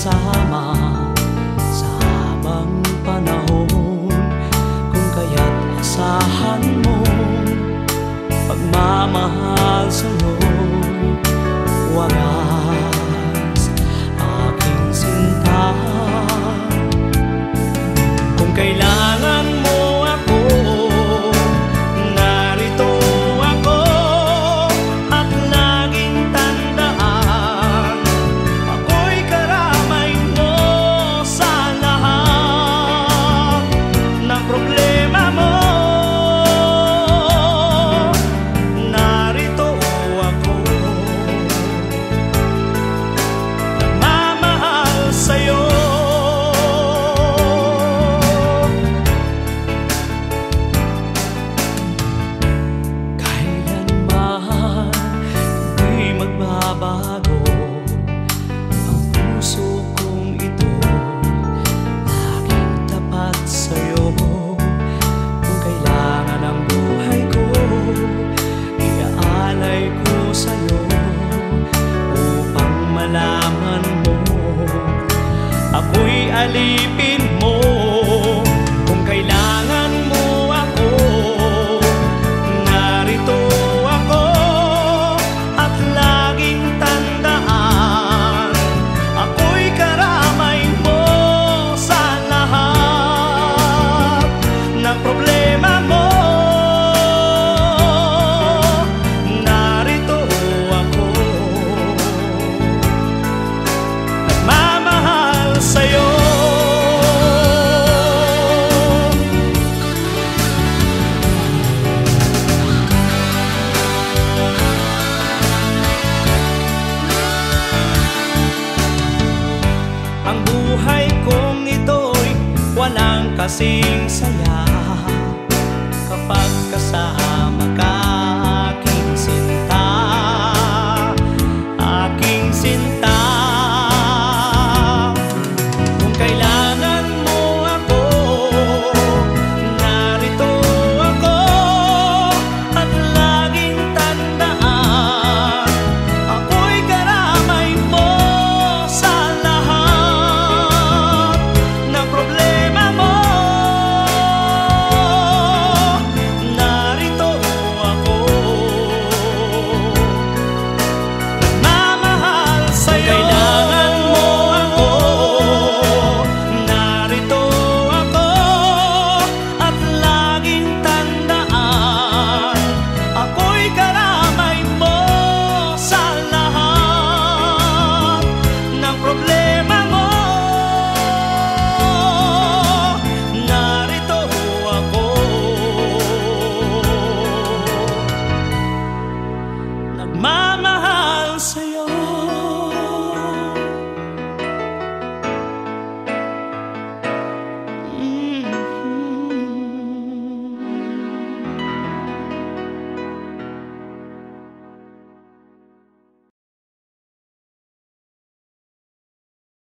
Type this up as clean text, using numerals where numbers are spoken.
magkasama sa habang panahon. Kung kaya't asahan mo pagmamahal sa'yo'y wagas, aking sinta. Kung kailangan mo ako, narito ako, at laging tandaan, ako'y karamay mo sa lahat ng problema mo. Narito ako, nagmamahal sa'yo. Bago ang puso kong ito, laging tapat sa'yo. Kung kailangan ang buhay ko, iaalay ko sa'yo, upang malaman mo ako'y alipin mo. Kung kailangan mo ako, narito ako, at laging tandaan, ako'y karamay mo sa lahat ng problema mo. Narito ako, nagmamahal sa'yo. Ang buhay kong ito'y walang kasing saya kapag kasama